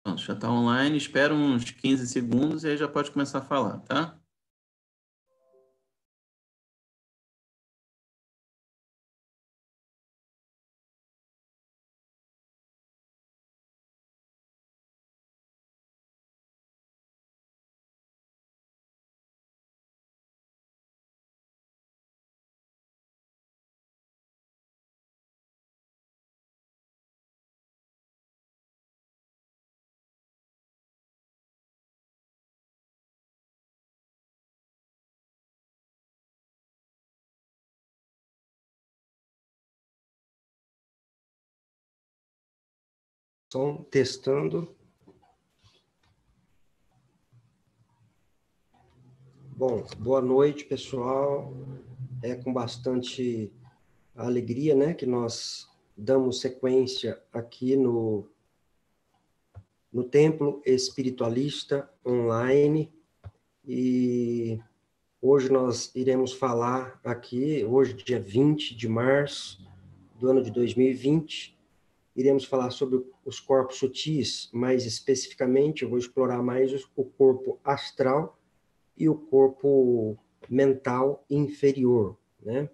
Pronto, já está online. Espera uns 15 segundos e aí já pode começar a falar, tá? Som testando. Bom, boa noite, pessoal. É com bastante alegria, né, que nós damos sequência aqui no Templo Espiritualista Online. E hoje nós iremos falar aqui, hoje, dia 20 de março do ano de 2020, iremos falar sobre os corpos sutis, mais especificamente, eu vou explorar mais o corpo astral e o corpo mental inferior, né?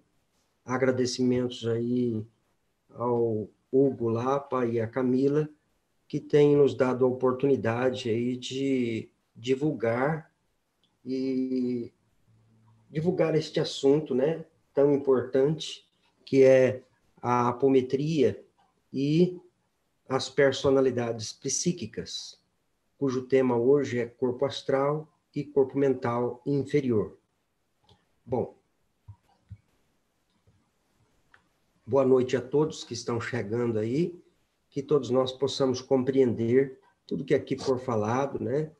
Agradecimentos aí ao Hugo Lapa e à Camila, que têm nos dado a oportunidade aí de divulgar este assunto, né, tão importante, que é a apometria e as personalidades psíquicas, cujo tema hoje é corpo astral e corpo mental inferior. Bom, boa noite a todos que estão chegando aí, que todos nós possamos compreender tudo que aqui for falado, né?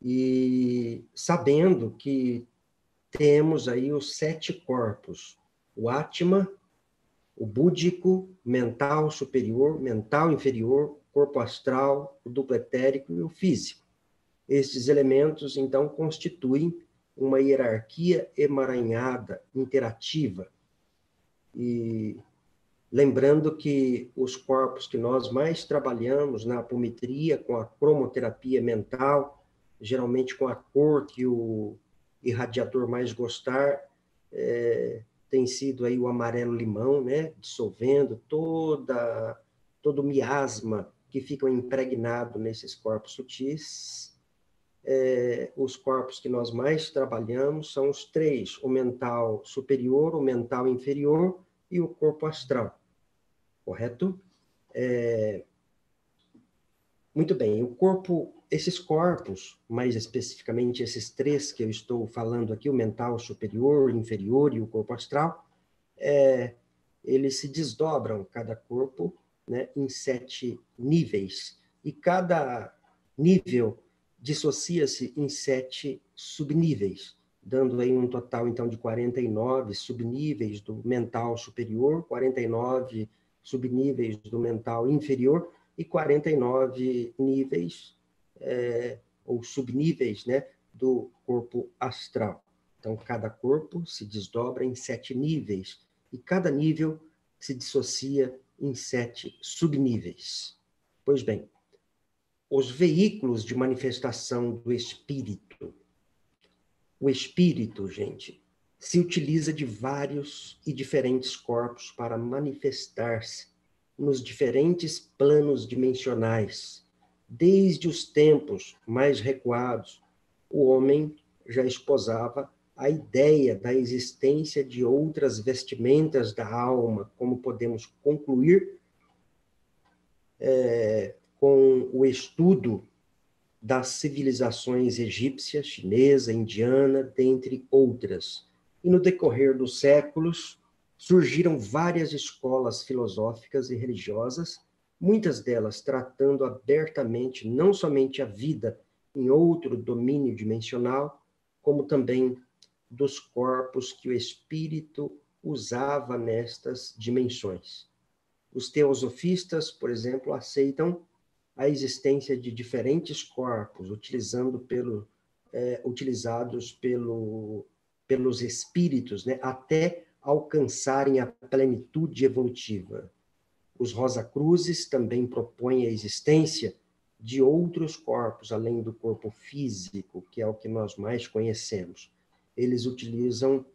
E sabendo que temos aí os 7 corpos: o Atma, o búdico, mental superior, mental inferior, corpo astral, o duplo etérico e o físico. Estes elementos, então, constituem uma hierarquia emaranhada, interativa. E lembrando que os corpos que nós mais trabalhamos na apometria, com a cromoterapia mental, geralmente com a cor que o irradiador mais gostar, tem sido aí o amarelo-limão, né? Dissolvendo todo o miasma que fica impregnado nesses corpos sutis. Os corpos que nós mais trabalhamos são os 3, o mental superior, o mental inferior e o corpo astral. Correto? Muito bem, esses corpos, mais especificamente esses 3 que eu estou falando aqui, o mental superior, inferior e o corpo astral, eles se desdobram, cada corpo, né, em 7 níveis. E cada nível dissocia-se em 7 subníveis, dando aí um total, então, de 49 subníveis do mental superior, 49 subníveis do mental inferior e 49 níveis ou subníveis, né, do corpo astral. Então, cada corpo se desdobra em 7 níveis, e cada nível se dissocia em 7 subníveis. Pois bem, os veículos de manifestação do espírito. O espírito, gente, se utiliza de vários e diferentes corpos para manifestar-se nos diferentes planos dimensionais. Desde os tempos mais recuados, o homem já esposava a ideia da existência de outras vestimentas da alma, como podemos concluir com o estudo das civilizações egípcia, chinesa, indiana, dentre outras. E no decorrer dos séculos, surgiram várias escolas filosóficas e religiosas, muitas delas tratando abertamente não somente a vida em outro domínio dimensional, como também dos corpos que o espírito usava nestas dimensões. Os teosofistas, por exemplo, aceitam a existência de diferentes corpos, utilizados pelos espíritos, né, até alcançarem a plenitude evolutiva. Os Rosacruzes também propõem a existência de outros corpos, além do corpo físico, que é o que nós mais conhecemos. Eles utilizam,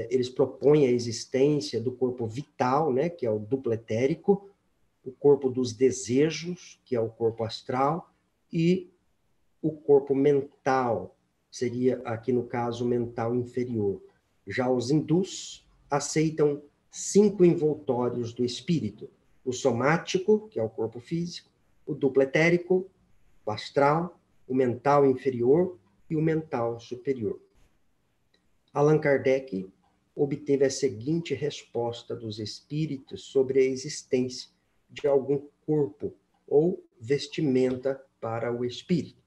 eles propõem a existência do corpo vital, né, que é o duplo etérico, o corpo dos desejos, que é o corpo astral, e o corpo mental, seria aqui no caso mental inferior. Já os hindus aceitam 5 envoltórios do espírito: o somático, que é o corpo físico, o duplo etérico, o astral, o mental inferior e o mental superior. Allan Kardec obteve a seguinte resposta dos espíritos sobre a existência de algum corpo ou vestimenta para o espírito.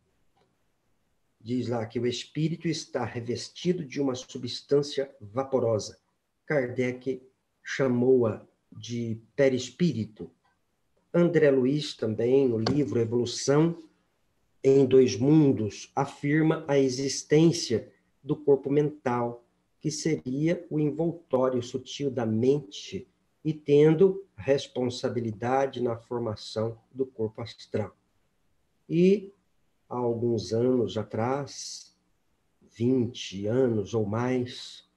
Diz lá que o espírito está revestido de uma substância vaporosa. Kardec chamou-a de perispírito. André Luiz também, no livro Evolução em Dois Mundos, afirma a existência do corpo mental, que seria o envoltório sutil da mente e tendo responsabilidade na formação do corpo astral. E, há alguns anos atrás, 20 anos ou mais,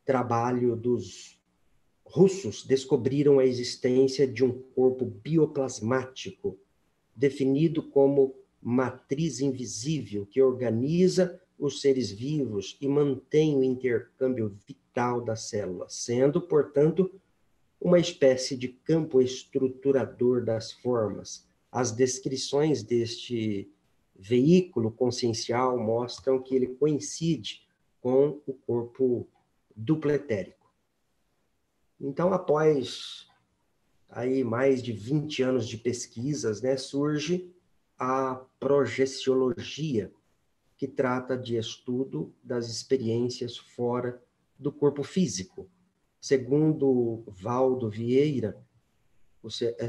trabalho dos russos descobriram a existência de um corpo bioplasmático, definido como matriz invisível, que organiza os seres vivos e mantém o intercâmbio vital das células, sendo, portanto, uma espécie de campo estruturador das formas. As descrições deste veículo consciencial mostram que ele coincide com o corpo duplo etérico. Então, após aí mais de 20 anos de pesquisas, né, surge a projeciologia, que trata de estudo das experiências fora do corpo físico. Segundo Valdo Vieira,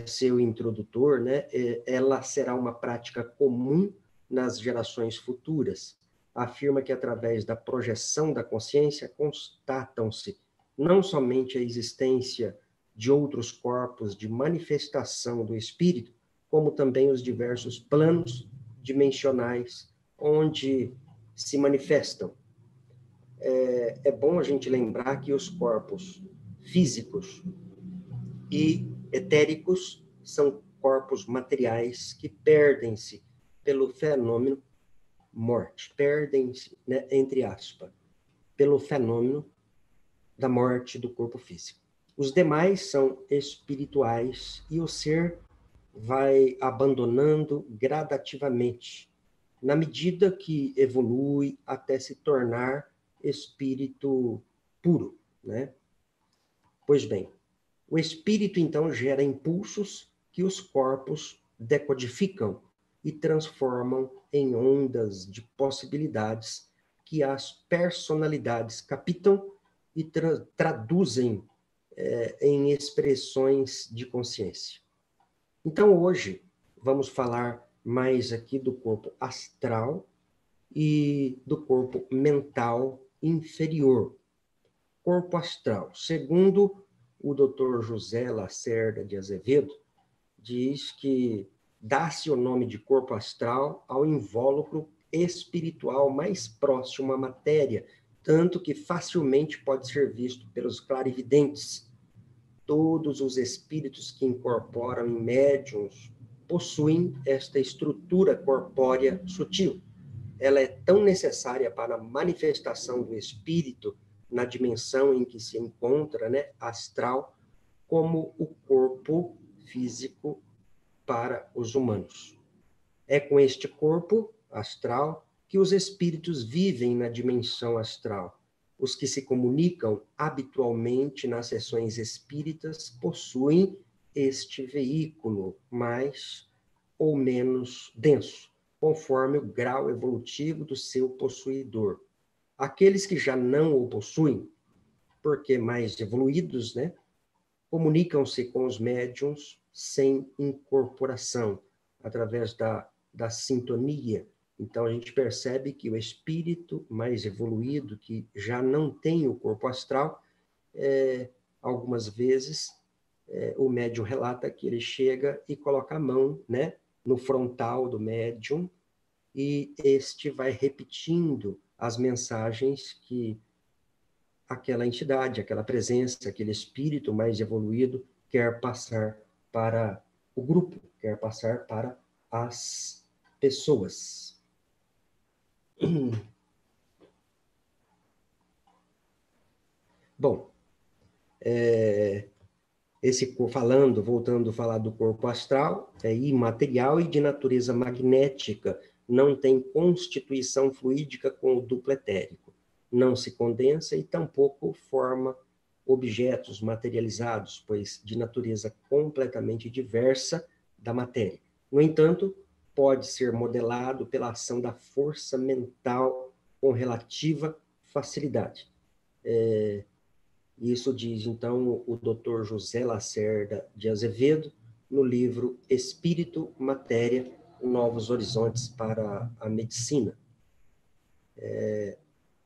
seu introdutor, né, ela será uma prática comum nas gerações futuras. Afirma que, através da projeção da consciência, constatam-se não somente a existência de outros corpos de manifestação do espírito, como também os diversos planos dimensionais onde se manifestam. É bom a gente lembrar que os corpos físicos e etéricos são corpos materiais que perdem-se pelo fenômeno morte, perdem-se, né, entre aspas, pelo fenômeno da morte do corpo físico. Os demais são espirituais e o ser vai abandonando gradativamente, na medida que evolui até se tornar espírito puro, né? Pois bem, o espírito então gera impulsos que os corpos decodificam e transformam em ondas de possibilidades que as personalidades captam e traduzem em expressões de consciência. Então, hoje, vamos falar mais aqui do corpo astral e do corpo mental inferior. Corpo astral, segundo o Dr. José Lacerda de Azevedo, diz que dá-se o nome de corpo astral ao invólucro espiritual mais próximo à matéria, tanto que facilmente pode ser visto pelos clarividentes. Todos os espíritos que incorporam em médiuns possuem esta estrutura corpórea sutil. Ela é tão necessária para a manifestação do espírito na dimensão em que se encontra, né, astral, como o corpo físico para os humanos. É com este corpo astral que os espíritos vivem na dimensão astral. Os que se comunicam habitualmente nas sessões espíritas possuem este veículo mais ou menos denso, conforme o grau evolutivo do seu possuidor. Aqueles que já não o possuem, porque mais evoluídos, né, comunicam-se com os médiuns sem incorporação, através da sintonia. Então, a gente percebe que o espírito mais evoluído, que já não tem o corpo astral, algumas vezes o médium relata que ele chega e coloca a mão, né, no frontal do médium, e este vai repetindo as mensagens que aquela entidade, aquela presença, aquele espírito mais evoluído quer passar para o grupo, quer passar para as pessoas. Bom, voltando a falar do corpo astral, é imaterial e de natureza magnética, não tem constituição fluídica com o duplo etérico, não se condensa e tampouco forma objetos materializados, pois de natureza completamente diversa da matéria. No entanto, pode ser modelado pela ação da força mental com relativa facilidade. Isso diz, então, o Dr. José Lacerda de Azevedo, no livro Espírito, Matéria, Novos Horizontes para a Medicina.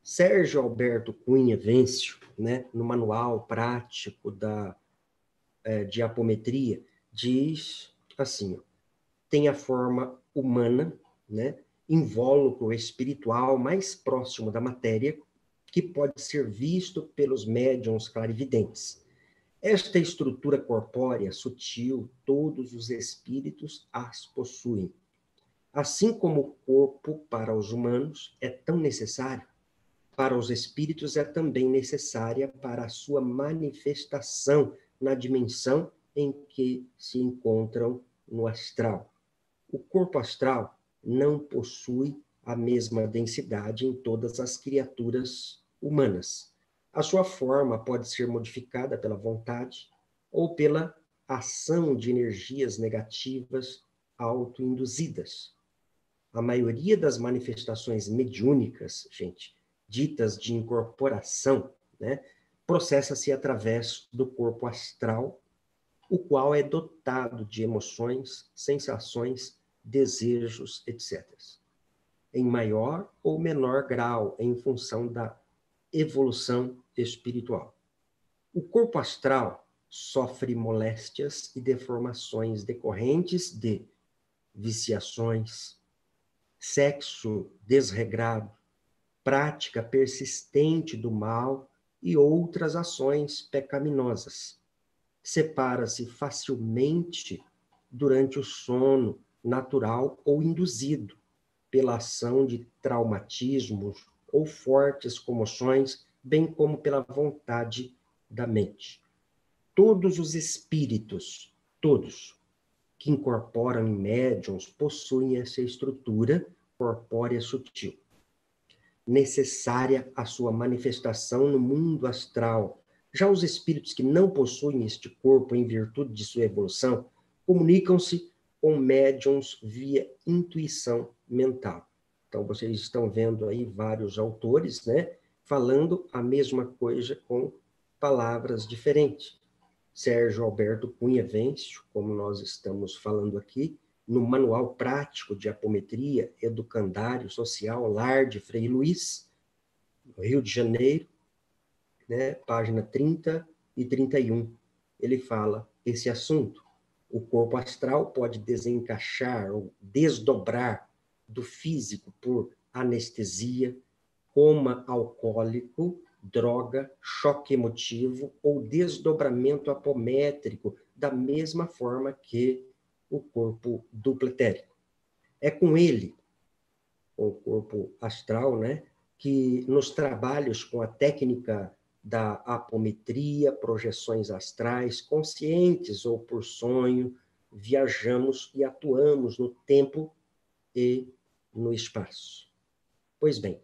Sérgio Alberto Cunha Vencio, né, no Manual Prático de Apometria, diz assim, tem a forma humana, né, invólucro espiritual mais próximo da matéria, que pode ser visto pelos médiuns clarividentes. Esta estrutura corpórea sutil, todos os espíritos as possuem. Assim como o corpo para os humanos é tão necessário, para os espíritos é também necessária para a sua manifestação na dimensão em que se encontram no astral. O corpo astral não possui a mesma densidade em todas as criaturas humanas. A sua forma pode ser modificada pela vontade ou pela ação de energias negativas autoinduzidas. A maioria das manifestações mediúnicas, gente, ditas de incorporação, né, processa-se através do corpo astral, o qual é dotado de emoções, sensações, desejos, etc. Em maior ou menor grau, em função da evolução espiritual. O corpo astral sofre moléstias e deformações decorrentes de viciações, sexo desregrado, prática persistente do mal e outras ações pecaminosas. Separa-se facilmente durante o sono natural ou induzido, pela ação de traumatismos ou fortes comoções, bem como pela vontade da mente. Todos os espíritos, todos, que incorporam em médiuns, possuem essa estrutura corpórea sutil, necessária à sua manifestação no mundo astral. Já os espíritos que não possuem este corpo em virtude de sua evolução, comunicam-se com médiuns via intuição mental. Então, vocês estão vendo aí vários autores, né, falando a mesma coisa com palavras diferentes. Sérgio Alberto Cunha Vencio, como nós estamos falando aqui, no Manual Prático de Apometria, Educandário Social, Lar de Frei Luís, no Rio de Janeiro, né, página 30 e 31. Ele fala esse assunto. O corpo astral pode desencaixar ou desdobrar do físico por anestesia, coma alcoólico, droga, choque emotivo ou desdobramento apométrico, da mesma forma que o corpo duplo etérico. É com ele, com o corpo astral, né, que nos trabalhos com a técnica da apometria, projeções astrais, conscientes ou por sonho, viajamos e atuamos no tempo e no espaço. Pois bem,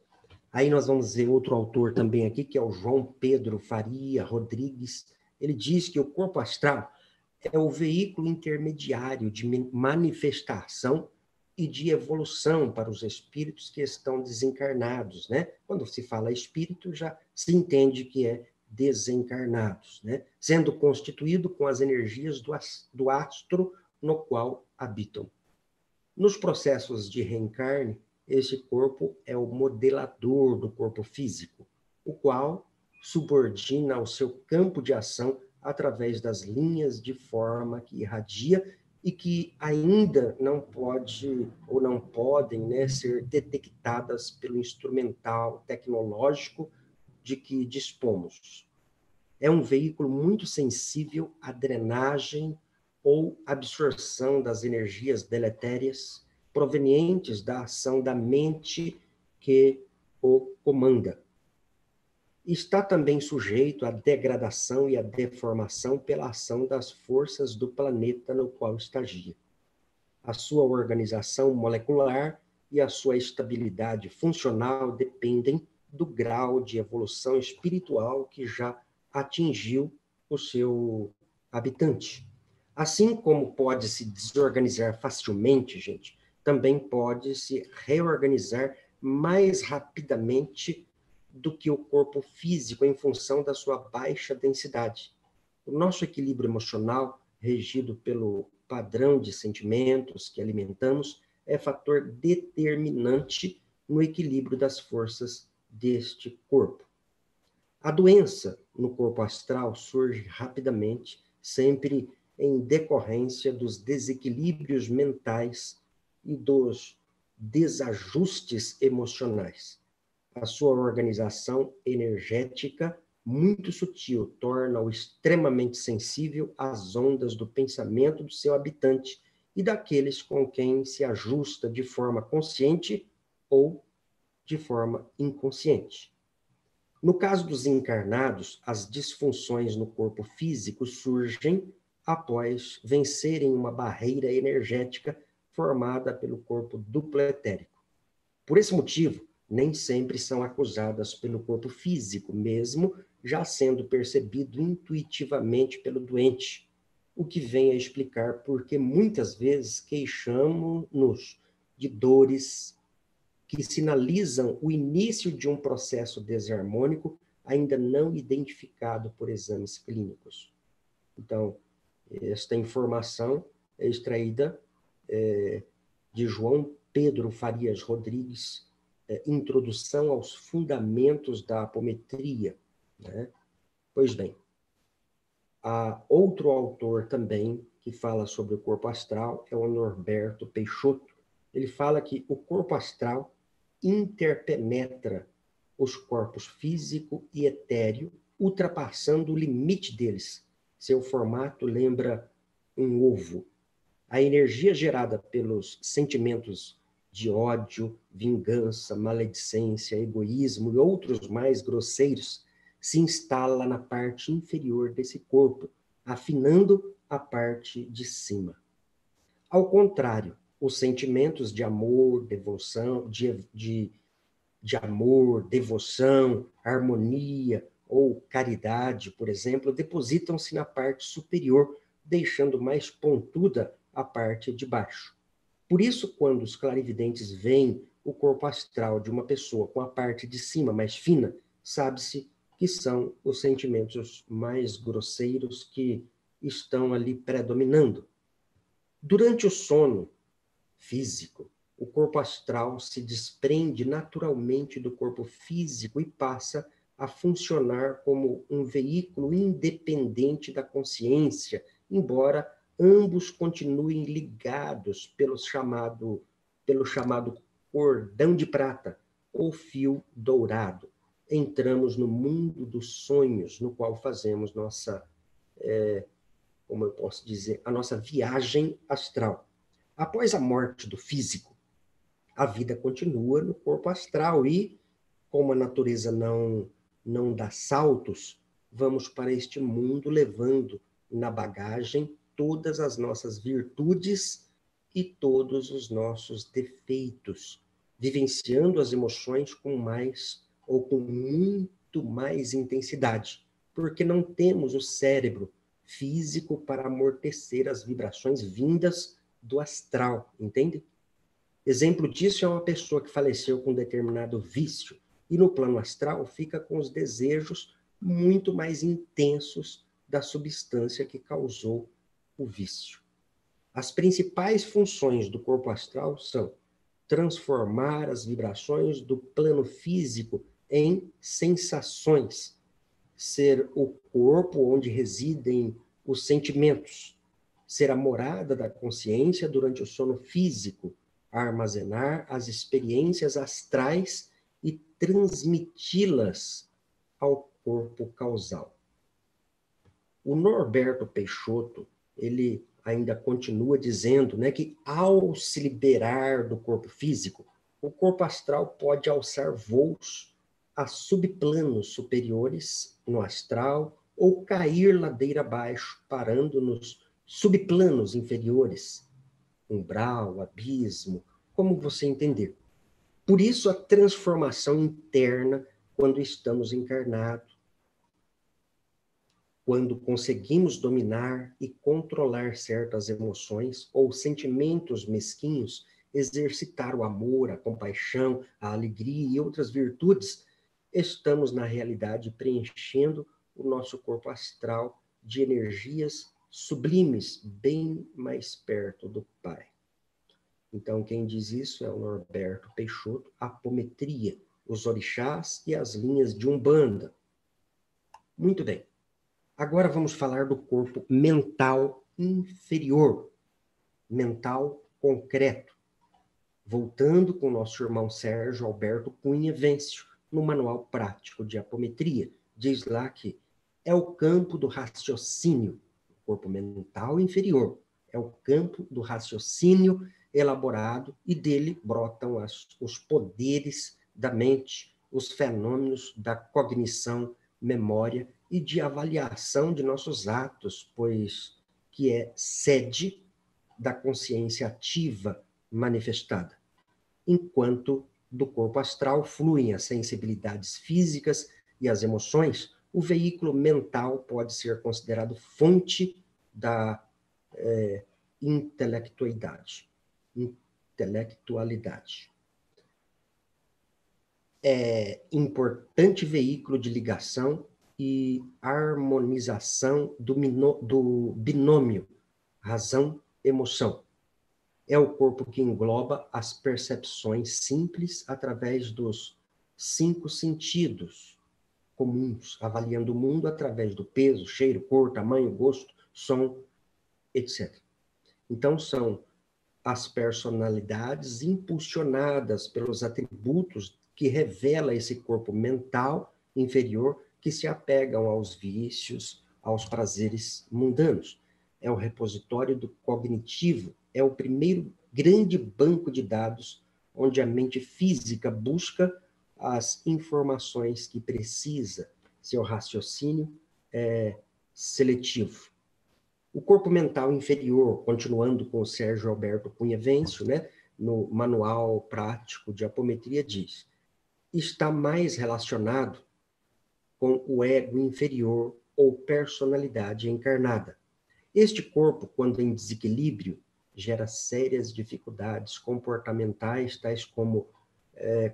aí nós vamos ver outro autor também aqui, que é o João Pedro Faria Rodrigues. Ele diz que o corpo astral é o veículo intermediário de manifestação e de evolução para os espíritos que estão desencarnados, né? Quando se fala espírito, já se entende que é desencarnados, né? Sendo constituído com as energias do astro no qual habitam. Nos processos de reencarne, este corpo é o modelador do corpo físico, o qual subordina ao seu campo de ação através das linhas de forma que irradia e que ainda não pode ou não podem, né, ser detectadas pelo instrumental tecnológico de que dispomos. É um veículo muito sensível à drenagem ou absorção das energias deletérias provenientes da ação da mente que o comanda. Está também sujeito à degradação e à deformação pela ação das forças do planeta no qual estagia. A sua organização molecular e a sua estabilidade funcional dependem do grau de evolução espiritual que já atingiu o seu habitante. Assim como pode se desorganizar facilmente, gente, também pode se reorganizar mais rapidamente do que o corpo físico em função da sua baixa densidade. O nosso equilíbrio emocional, regido pelo padrão de sentimentos que alimentamos, é fator determinante no equilíbrio das forças deste corpo. A doença no corpo astral surge rapidamente, sempre em decorrência dos desequilíbrios mentais e dos desajustes emocionais. A sua organização energética, muito sutil, torna-o extremamente sensível às ondas do pensamento do seu habitante e daqueles com quem se ajusta de forma consciente ou de forma inconsciente. No caso dos encarnados, as disfunções no corpo físico surgem após vencerem uma barreira energética formada pelo corpo duplo etérico. Por esse motivo, nem sempre são acusadas pelo corpo físico, mesmo já sendo percebido intuitivamente pelo doente, o que vem a explicar por que muitas vezes queixamos-nos de dores que sinalizam o início de um processo desarmônico ainda não identificado por exames clínicos. Então, esta informação é extraída de João Pedro Farias Rodrigues, Introdução aos Fundamentos da Apometria, né? Pois bem, há outro autor também que fala sobre o corpo astral, é o Norberto Peixoto. Ele fala que o corpo astral interpenetra os corpos físico e etéreo, ultrapassando o limite deles. Seu formato lembra um ovo. A energia gerada pelos sentimentos de ódio, vingança, maledicência, egoísmo e outros mais grosseiros se instala na parte inferior desse corpo, afinando a parte de cima. Ao contrário, os sentimentos de amor, devoção, de amor, devoção, harmonia ou caridade, por exemplo, depositam-se na parte superior, deixando mais pontuda a parte de baixo. Por isso, quando os clarividentes veem o corpo astral de uma pessoa com a parte de cima mais fina, sabe-se que são os sentimentos mais grosseiros que estão ali predominando. Durante o sono físico, o corpo astral se desprende naturalmente do corpo físico e passa a funcionar como um veículo independente da consciência, embora ambos continuem ligados pelo chamado cordão de prata ou fio dourado. Entramos no mundo dos sonhos, no qual fazemos como eu posso dizer, a nossa viagem astral. Após a morte do físico, a vida continua no corpo astral e, como a natureza não dá saltos, vamos para este mundo levando na bagagem todas as nossas virtudes e todos os nossos defeitos, vivenciando as emoções com mais ou com muito mais intensidade, porque não temos o cérebro físico para amortecer as vibrações vindas do astral, entende? Exemplo disso é uma pessoa que faleceu com um determinado vício e no plano astral fica com os desejos muito mais intensos da substância que causou o vício. As principais funções do corpo astral são transformar as vibrações do plano físico em sensações, ser o corpo onde residem os sentimentos, ser a morada da consciência durante o sono físico, armazenar as experiências astrais e transmiti-las ao corpo causal. O Norberto Peixoto, ele ainda continua dizendo, né, que ao se liberar do corpo físico, o corpo astral pode alçar voos a subplanos superiores no astral ou cair ladeira abaixo, parando nos subplanos inferiores, umbral, abismo, como você entender. Por isso a transformação interna quando estamos encarnados, quando conseguimos dominar e controlar certas emoções ou sentimentos mesquinhos, exercitar o amor, a compaixão, a alegria e outras virtudes, estamos, na realidade, preenchendo o nosso corpo astral de energias sublimes, bem mais perto do Pai. Então, quem diz isso é o Norberto Peixoto, apometria, os orixás e as linhas de Umbanda. Muito bem. Agora vamos falar do corpo mental inferior, mental concreto. Voltando com o nosso irmão Sérgio Alberto Cunha Vencio, no Manual Prático de Apometria, diz lá que é o campo do raciocínio, o corpo mental inferior, é o campo do raciocínio elaborado e dele brotam os poderes da mente, os fenômenos da cognição, memória e de avaliação de nossos atos, pois que é sede da consciência ativa manifestada. Enquanto do corpo astral fluem as sensibilidades físicas e as emoções, o veículo mental pode ser considerado fonte da intelectualidade. É importante veículo de ligação e harmonização do binômio razão-emoção. É o corpo que engloba as percepções simples através dos 5 sentidos comuns, avaliando o mundo através do peso, cheiro, cor, tamanho, gosto, som, etc. Então, são as personalidades impulsionadas pelos atributos que revela esse corpo mental inferior que se apegam aos vícios, aos prazeres mundanos. É o repositório do cognitivo, é o primeiro grande banco de dados onde a mente física busca as informações que precisa. Seu raciocínio é seletivo. O corpo mental inferior, continuando com o Sérgio Alberto Cunha Vencio, né, no Manual Prático de Apometria, diz: está mais relacionado com o ego inferior ou personalidade encarnada. Este corpo, quando em desequilíbrio, gera sérias dificuldades comportamentais, tais como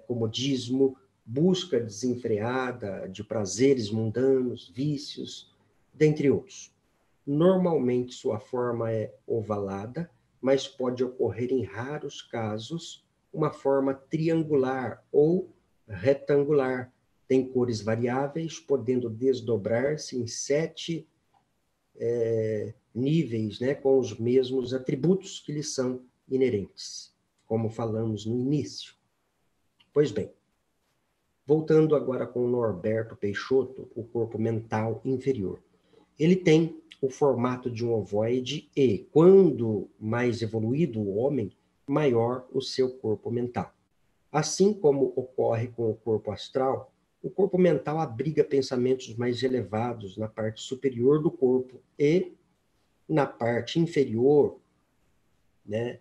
comodismo, busca desenfreada de prazeres mundanos, vícios, dentre outros. Normalmente sua forma é ovalada, mas pode ocorrer em raros casos uma forma triangular ou retangular. Tem cores variáveis, podendo desdobrar-se em 7 níveis, né, com os mesmos atributos que lhes são inerentes, como falamos no início. Pois bem, voltando agora com o Norberto Peixoto, o corpo mental inferior. Ele tem o formato de um ovoide e, quando mais evoluído o homem, maior o seu corpo mental. Assim como ocorre com o corpo astral, o corpo mental abriga pensamentos mais elevados na parte superior do corpo e, na parte inferior, né,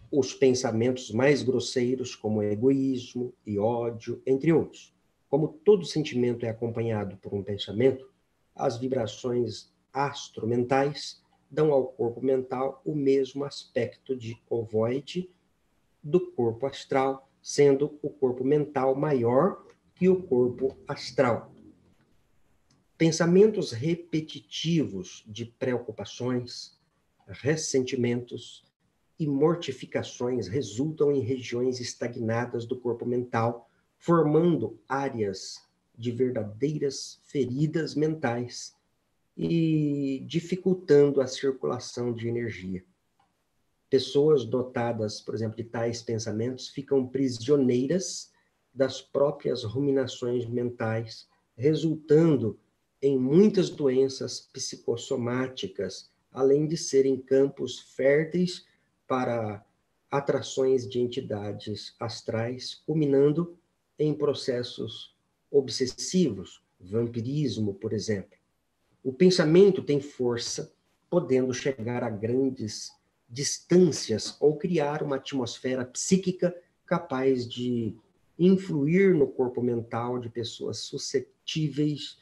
os pensamentos mais grosseiros, como egoísmo e ódio, entre outros. Como todo sentimento é acompanhado por um pensamento, as vibrações astromentais dão ao corpo mental o mesmo aspecto de ovoide do corpo astral, sendo o corpo mental maior que o corpo astral. Pensamentos repetitivos de preocupações, ressentimentos e mortificações resultam em regiões estagnadas do corpo mental, formando áreas de verdadeiras feridas mentais e dificultando a circulação de energia. Pessoas dotadas, por exemplo, de tais pensamentos ficam prisioneiras das próprias ruminações mentais, resultando em muitas doenças psicossomáticas, além de serem campos férteis para atrações de entidades astrais, culminando em processos obsessivos, vampirismo, por exemplo. O pensamento tem força, podendo chegar a grandes distâncias ou criar uma atmosfera psíquica capaz de influir no corpo mental de pessoas suscetíveis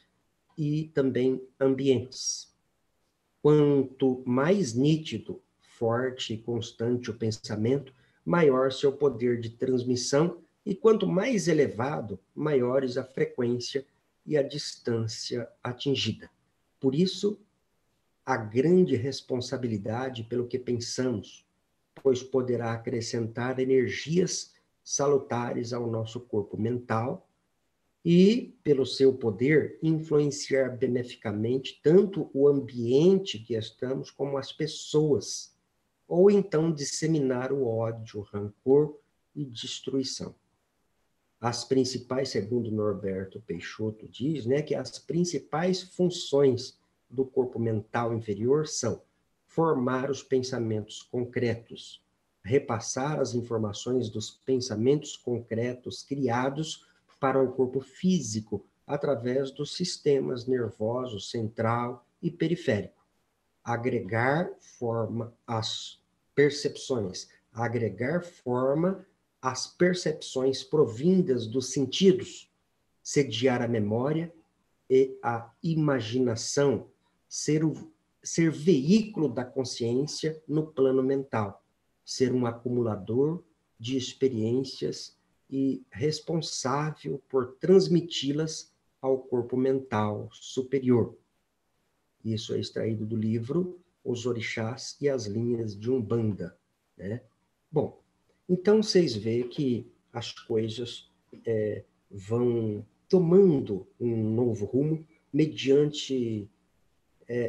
e também ambientes. Quanto mais nítido, forte e constante o pensamento, maior seu poder de transmissão, e quanto mais elevado, maiores a frequência e a distância atingida. Por isso, a grande responsabilidade pelo que pensamos, pois poderá acrescentar energias salutares ao nosso corpo mental e, pelo seu poder, influenciar beneficamente tanto o ambiente que estamos como as pessoas, ou então disseminar o ódio, rancor e destruição. As principais, segundo Norberto Peixoto diz, né, que as principais funções do corpo mental inferior são formar os pensamentos concretos, repassar as informações dos pensamentos concretos criados para o corpo físico através dos sistemas nervosos central e periférico, agregar forma às percepções, agregar forma às percepções provindas dos sentidos, sediar a memória e a imaginação, ser veículo da consciência no plano mental, ser um acumulador de experiências e responsável por transmiti-las ao corpo mental superior. Isso é extraído do livro Os Orixás e as Linhas de Umbanda, né? Bom, então vocês veem que as coisas vão tomando um novo rumo mediante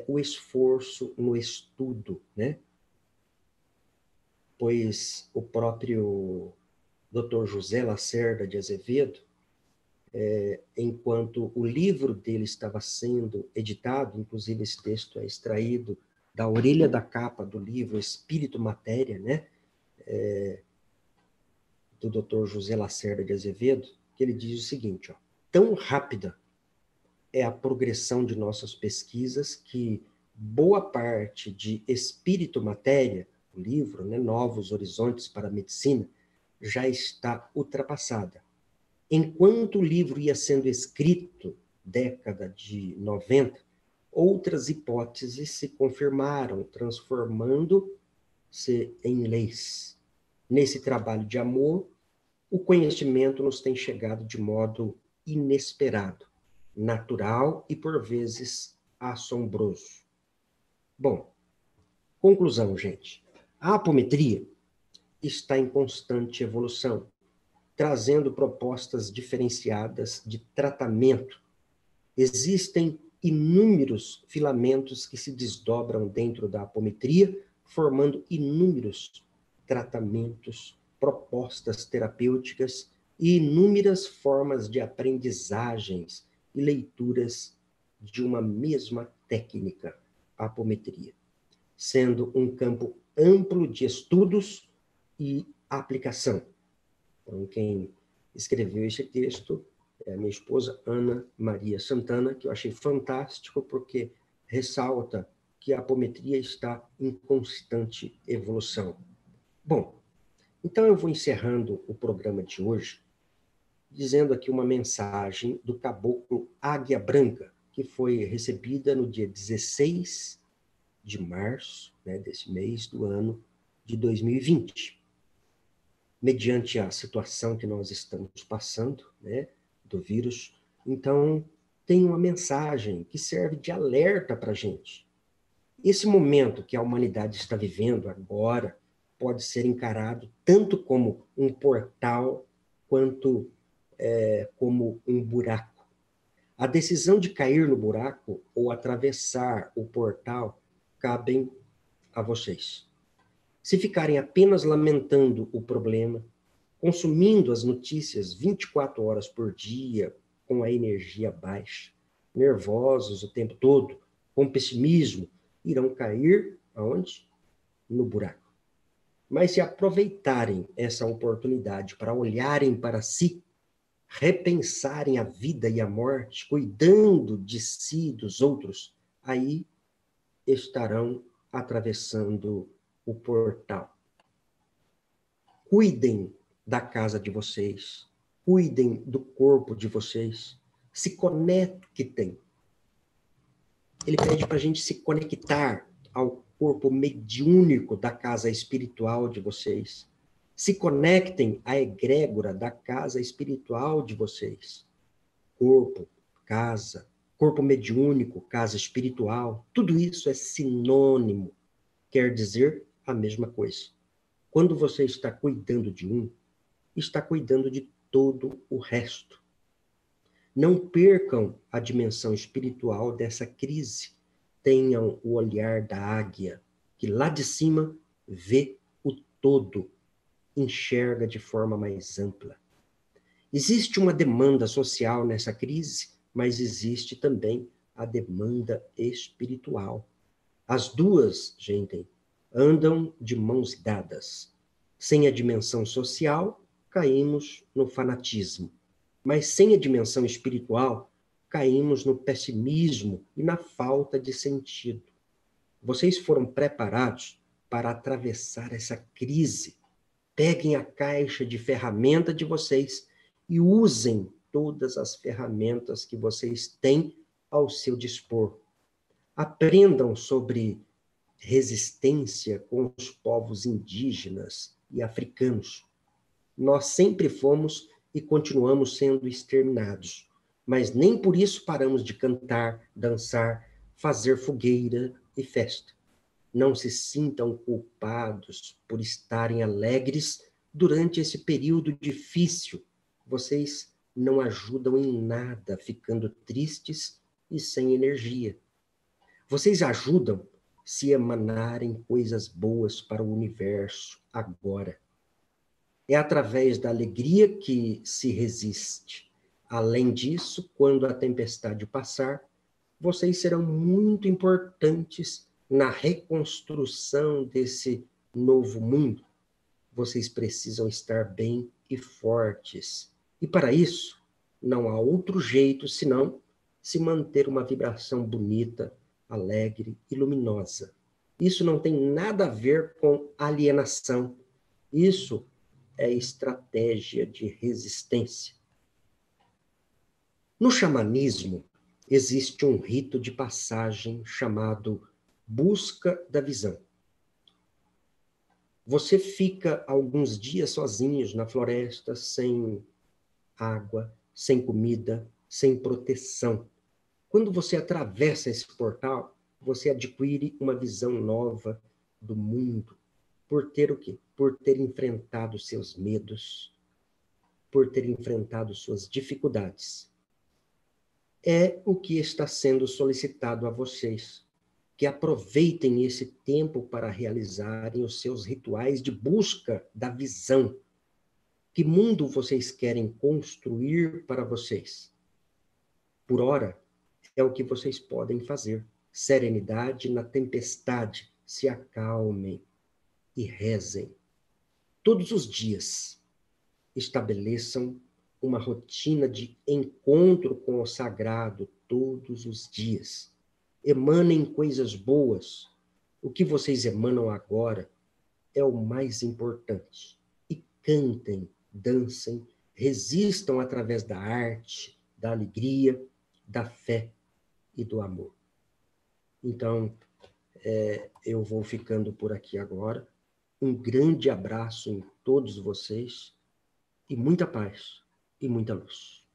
o esforço no estudo, né? Pois o próprio Dr. José Lacerda de Azevedo, enquanto o livro dele estava sendo editado, inclusive esse texto é extraído da orelha da capa do livro Espírito Matéria, né? Do Dr. José Lacerda de Azevedo, que ele diz o seguinte, ó: tão rápida é a progressão de nossas pesquisas que boa parte de Espírito Matéria, o livro, né, Novos Horizontes para a Medicina, já está ultrapassada. Enquanto o livro ia sendo escrito, década de 90, outras hipóteses se confirmaram, transformando-se em leis. Nesse trabalho de amor, o conhecimento nos tem chegado de modo inesperado, natural e, por vezes, assombroso. Bom, conclusão, gente. A apometria está em constante evolução, trazendo propostas diferenciadas de tratamento. Existem inúmeros filamentos que se desdobram dentro da apometria, formando inúmeros tratamentos, propostas terapêuticas e inúmeras formas de aprendizagens e leituras de uma mesma técnica, a apometria, sendo um campo amplo de estudos e aplicação. Então, quem escreveu esse texto é a minha esposa Ana Maria Santana, que eu achei fantástico porque ressalta que a apometria está em constante evolução. Bom, então eu vou encerrando o programa de hoje dizendo aqui uma mensagem do caboclo Águia Branca, que foi recebida no dia 16 de março, né, desse mês do ano de 2020. Mediante a situação que nós estamos passando, né, do vírus, então tem uma mensagem que serve de alerta para a gente. Esse momento que a humanidade está vivendo agora pode ser encarado tanto como um portal quanto como um buraco. A decisão de cair no buraco ou atravessar o portal cabem a vocês. Se ficarem apenas lamentando o problema, consumindo as notícias 24 horas por dia, com a energia baixa, nervosos o tempo todo, com pessimismo, irão cair aonde? No buraco. Mas se aproveitarem essa oportunidade para olharem para si, repensarem a vida e a morte, cuidando de si e dos outros, aí estarão atravessando o portal. Cuidem da casa de vocês, cuidem do corpo de vocês, se conectem. Ele pede para a gente se conectar ao corpo mediúnico da casa espiritual de vocês. Se conectem à egrégora da casa espiritual de vocês. Corpo, casa, corpo mediúnico, casa espiritual, tudo isso é sinônimo, quer dizer a mesma coisa. Quando você está cuidando de um, está cuidando de todo o resto. Não percam a dimensão espiritual dessa crise. Tenham o olhar da águia, que lá de cima vê o todo, enxerga de forma mais ampla. Existe uma demanda social nessa crise, mas existe também a demanda espiritual. As duas, gente, andam de mãos dadas. Sem a dimensão social, caímos no fanatismo. Mas sem a dimensão espiritual, caímos no pessimismo e na falta de sentido. Vocês foram preparados para atravessar essa crise. Peguem a caixa de ferramenta de vocês e usem todas as ferramentas que vocês têm ao seu dispor. Aprendam sobre resistência com os povos indígenas e africanos. Nós sempre fomos e continuamos sendo exterminados, mas nem por isso paramos de cantar, dançar, fazer fogueira e festa. Não se sintam culpados por estarem alegres durante esse período difícil. Vocês não ajudam em nada ficando tristes e sem energia. Vocês ajudam se emanarem coisas boas para o universo agora. É através da alegria que se resiste. Além disso, quando a tempestade passar, vocês serão muito importantes na reconstrução desse novo mundo. Vocês precisam estar bem e fortes. E para isso, não há outro jeito senão se manter uma vibração bonita, alegre e luminosa. Isso não tem nada a ver com alienação. Isso é estratégia de resistência. No xamanismo, existe um rito de passagem chamado busca da visão. Você fica alguns dias sozinhos na floresta, sem água, sem comida, sem proteção. Quando você atravessa esse portal, você adquire uma visão nova do mundo. Por ter o quê? Por ter enfrentado seus medos, por ter enfrentado suas dificuldades. É o que está sendo solicitado a vocês, que aproveitem esse tempo para realizarem os seus rituais de busca da visão. Que mundo vocês querem construir para vocês? Por ora, é o que vocês podem fazer. Serenidade na tempestade. Se acalmem e rezem. Todos os dias, estabeleçam uma rotina de encontro com o sagrado todos os dias. Emanem coisas boas. O que vocês emanam agora é o mais importante. E cantem, dancem, resistam através da arte, da alegria, da fé e do amor. Então, eu vou ficando por aqui agora. Um grande abraço em todos vocês e muita paz e muita luz.